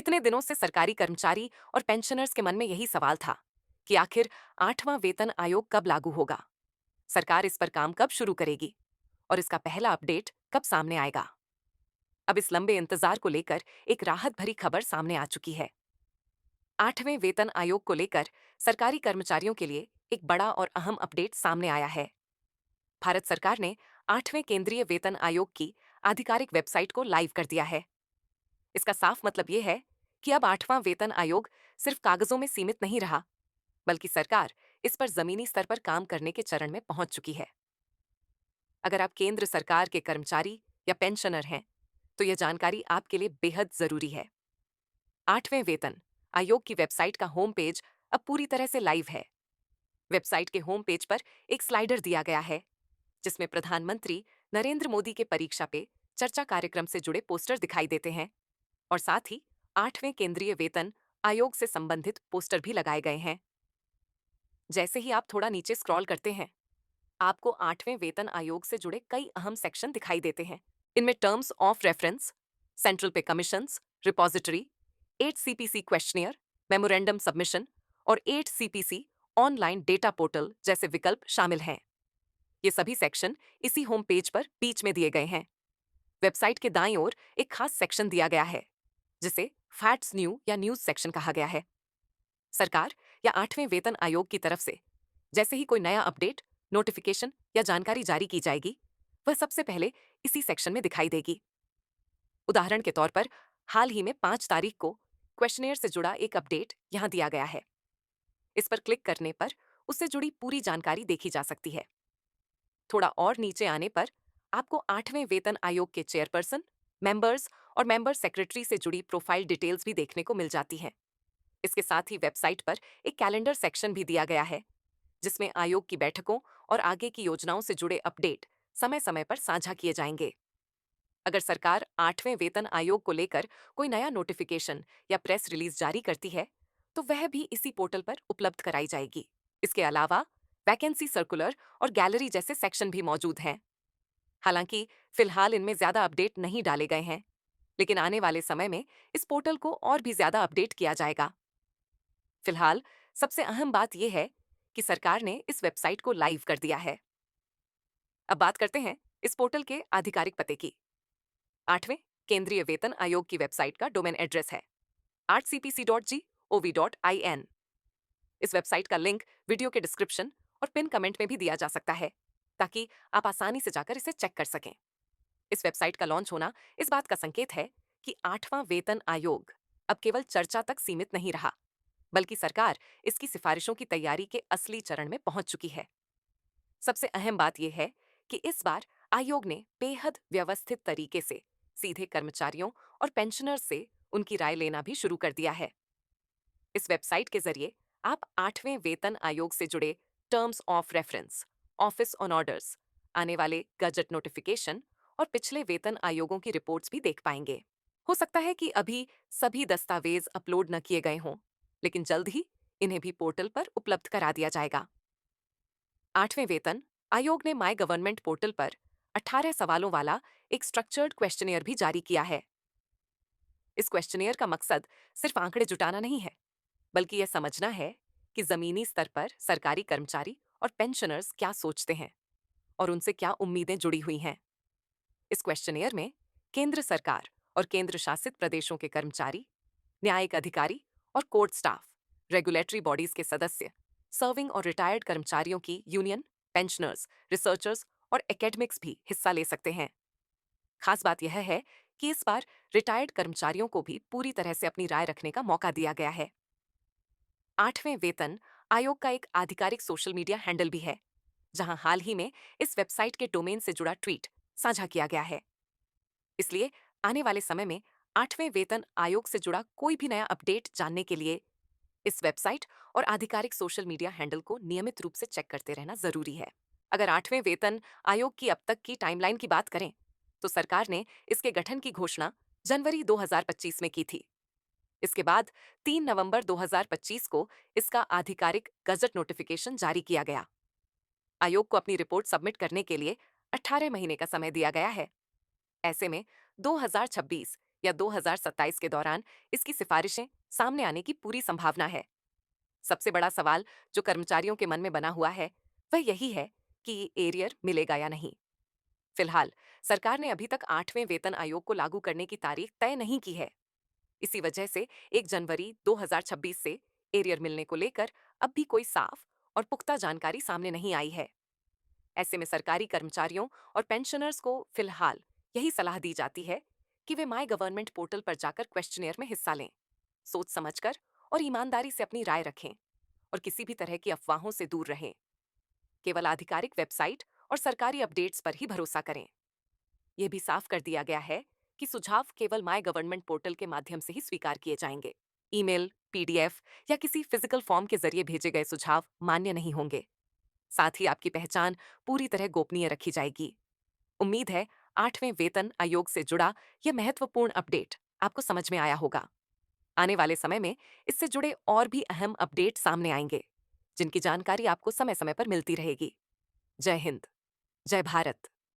इतने दिनों से सरकारी कर्मचारी और पेंशनर्स के मन में यही सवाल था कि आखिर 8वां वेतन आयोग कब लागू होगा, सरकार इस पर काम कब शुरू करेगी और इसका पहला अपडेट कब सामने आएगा। अब इस लंबे इंतजार को लेकर एक राहत भरी खबर सामने आ चुकी है। 8वें वेतन आयोग को लेकर सरकारी कर्मचारियों के लिए एक बड़ा और अहम अपडेट सामने आया है। भारत सरकार ने 8वें केंद्रीय वेतन आयोग की आधिकारिक वेबसाइट को लाइव कर दिया है। इसका साफ मतलब यह है कि अब 8वां वेतन आयोग सिर्फ कागजों में सीमित नहीं रहा, बल्कि सरकार इस पर जमीनी स्तर पर काम करने के चरण में पहुंच चुकी है। अगर आप केंद्र सरकार के कर्मचारी या पेंशनर हैं, तो यह जानकारी आपके लिए बेहद जरूरी है। 8वें वेतन आयोग की वेबसाइट का होम पेज अब पूरी तरह से लाइव है। वेबसाइट के होम पेज पर एक स्लाइडर दिया गया है, जिसमें प्रधानमंत्री नरेंद्र मोदी के परीक्षा पे चर्चा कार्यक्रम से जुड़े पोस्टर दिखाई देते हैं और साथ ही 8वें केंद्रीय वेतन आयोग से संबंधित पोस्टर भी लगाए गए हैं। जैसे ही आप थोड़ा नीचे स्क्रॉल करते हैं, आपको 8वें वेतन आयोग से जुड़े कई अहम सेक्शन दिखाई देते हैं। इनमें टर्म्स ऑफ रेफरेंस, सेंट्रल पे commissions, repository, 8 CPC questionnaire, memorandum submission और 8 सीपीसी ऑनलाइन डेटा पोर्टल जैसे विकल्प शामिल हैं। ये सभी सेक्शन इसी होम पेज पर बीच में दिए गए हैं। वेबसाइट के दाईं ओर एक खास सेक्शन दिया गया है, जिसे फैक्ट्स न्यू या न्यूज सेक्शन कहा गया है। सरकार या 8वें वेतन आयोग की तरफ से जैसे ही कोई नया अपडेट, नोटिफिकेशन या जानकारी जारी की जाएगी, वह सबसे पहले इसी सेक्शन में दिखाई देगी। उदाहरण के तौर पर हाल ही में 5 तारीख को क्वेश्चनियर से जुड़ा एक अपडेट यहां दिया गया है। इस पर क्लिक करने पर उससे जुड़ी पूरी जानकारी देखी जा सकती है। थोड़ा और नीचे आने पर आपको 8वें वेतन आयोग के चेयरपर्सन, मेंबर्स और मेंबर सेक्रेटरी से जुड़ी प्रोफाइल डिटेल्स भी देखने को मिल जाती हैं। इसके साथ ही वेबसाइट पर एक कैलेंडर सेक्शन भी दिया गया है, जिसमें आयोग की बैठकों और आगे की योजनाओं से जुड़े अपडेट समय समय पर साझा किए जाएंगे। अगर सरकार 8वें वेतन आयोग को लेकर कोई नया नोटिफिकेशन या प्रेस रिलीज जारी करती है, तो वह भी इसी पोर्टल पर उपलब्ध कराई जाएगी। इसके अलावा वैकेंसी सर्कुलर और गैलरी जैसे सेक्शन भी मौजूद हैं। हालांकि फिलहाल इनमें ज्यादा अपडेट नहीं डाले गए हैं, लेकिन आने वाले समय में इस पोर्टल को और भी ज्यादा अपडेट किया जाएगा। फिलहाल सबसे अहम बात यह है कि सरकार ने इस वेबसाइट को लाइव कर दिया है। अब बात करते हैं इस पोर्टल के आधिकारिक पते की। 8वें केंद्रीय वेतन आयोग की वेबसाइट का डोमेन एड्रेस है 8cpc.gov.in। इस वेबसाइट का लिंक वीडियो के डिस्क्रिप्शन और पिन कमेंट में भी दिया जा सकता है, ताकि आप आसानी से जाकर इसे चेक कर सकें। इस वेबसाइट का लॉन्च होना इस बात का संकेत है कि 8वां वेतन आयोग अब केवल चर्चा तक सीमित नहीं रहा, बल्कि सरकार इसकी सिफारिशों की तैयारी के असली चरण में पहुंच चुकी है। सबसे अहम बात यह है कि इस बार आयोग ने बेहद व्यवस्थित तरीके से सीधे कर्मचारियों और पेंशनर्स से उनकी राय लेना भी शुरू कर दिया है। इस वेबसाइट के जरिए आप 8वें वेतन आयोग से जुड़े terms of reference, office on orders, आने वाले गजट नोटिफिकेशन और पिछले वेतन आयोगों की रिपोर्ट्स भी देख पाएंगे। हो सकता है कि अभी सभी दस्तावेज अपलोड न किए गए हों, लेकिन जल्द ही इन्हें भी पोर्टल पर उपलब्ध करा दिया जाएगा। 8वें वेतन आयोग ने माय गवर्नमेंट पोर्टल पर 18 सवालों वाला एक स्ट्रक्चर्ड क्वेश्चनियर भी जारी किया है। इस क्वेश्चनियर का मकसद सिर्फ आंकड़े जुटाना नहीं है, बल्कि यह समझना है कि जमीनी स्तर पर सरकारी कर्मचारी और पेंशनर्स क्या सोचते हैं और उनसे क्या उम्मीदें जुड़ी हुई हैं। इस क्वेश्चनियर में केंद्र सरकार और केंद्र शासित प्रदेशों के कर्मचारी, न्यायिक अधिकारी और कोर्ट स्टाफ, रेगुलेटरी बॉडीज के सदस्य, सर्विंग और रिटायर्ड कर्मचारियों की यूनियन, पेंशनर्स, रिसर्चर्स और एकेडमिक्स भी हिस्सा ले सकते हैं। खास बात यह है कि इस बार रिटायर्ड कर्मचारियों को भी पूरी तरह से अपनी राय रखने का मौका दिया गया है। 8वें वेतन आयोग का एक आधिकारिक सोशल मीडिया हैंडल भी है, जहां हाल ही में इस वेबसाइट के डोमेन से जुड़ा ट्वीट साझा किया गया है। इसलिए आने वाले समय में 8वें वेतन आयोग से जुड़ा कोई भी नया अपडेट जानने के लिए इस वेबसाइट और आधिकारिक सोशल मीडिया हैंडल को नियमित रूप से चेक करते रहना जरूरी है। अगर 8वें वेतन आयोग की अब तक की टाइमलाइन की बात करें, तो सरकार ने इसके गठन की घोषणा जनवरी 2025 में की थी। इसके बाद 3 नवंबर 2025 को इसका आधिकारिक गजट नोटिफिकेशन जारी किया गया। आयोग को अपनी रिपोर्ट सबमिट करने के लिए 18 महीने का समय दिया गया है। ऐसे में 2026 या 2027 के दौरान इसकी सिफारिशें सामने आने की पूरी संभावना है। सबसे बड़ा सवाल जो कर्मचारियों के मन में बना हुआ है, वह यही है कि एरियर मिलेगा या नहीं। फिलहाल सरकार ने अभी तक 8वें वेतन आयोग को लागू करने की तारीख तय नहीं की है। इसी वजह से 1 जनवरी 2026 से एरियर मिलने को लेकर अब भी कोई साफ और पुख्ता जानकारी सामने नहीं आई है। ऐसे में सरकारी कर्मचारियों और पेंशनर्स को फिलहाल यही सलाह दी जाती है कि वे माई गवर्नमेंट पोर्टल पर जाकर क्वेश्चनियर में हिस्सा लें, सोच समझकर और ईमानदारी से अपनी राय रखें और किसी भी तरह की अफवाहों से दूर रहें। केवल आधिकारिक वेबसाइट और सरकारी अपडेट्स पर ही भरोसा करें। यह भी साफ कर दिया गया है कि सुझाव केवल माई गवर्नमेंट पोर्टल के माध्यम से ही स्वीकार किए जाएंगे। ईमेल, पीडीएफ या किसी फिजिकल फॉर्म के जरिए भेजे गए सुझाव मान्य नहीं होंगे। साथ ही आपकी पहचान पूरी तरह गोपनीय रखी जाएगी। उम्मीद है 8वें वेतन आयोग से जुड़ा यह महत्वपूर्ण अपडेट आपको समझ में आया होगा। आने वाले समय में इससे जुड़े और भी अहम अपडेट सामने आएंगे, जिनकी जानकारी आपको समय समय पर मिलती रहेगी। जय हिंद, जय भारत।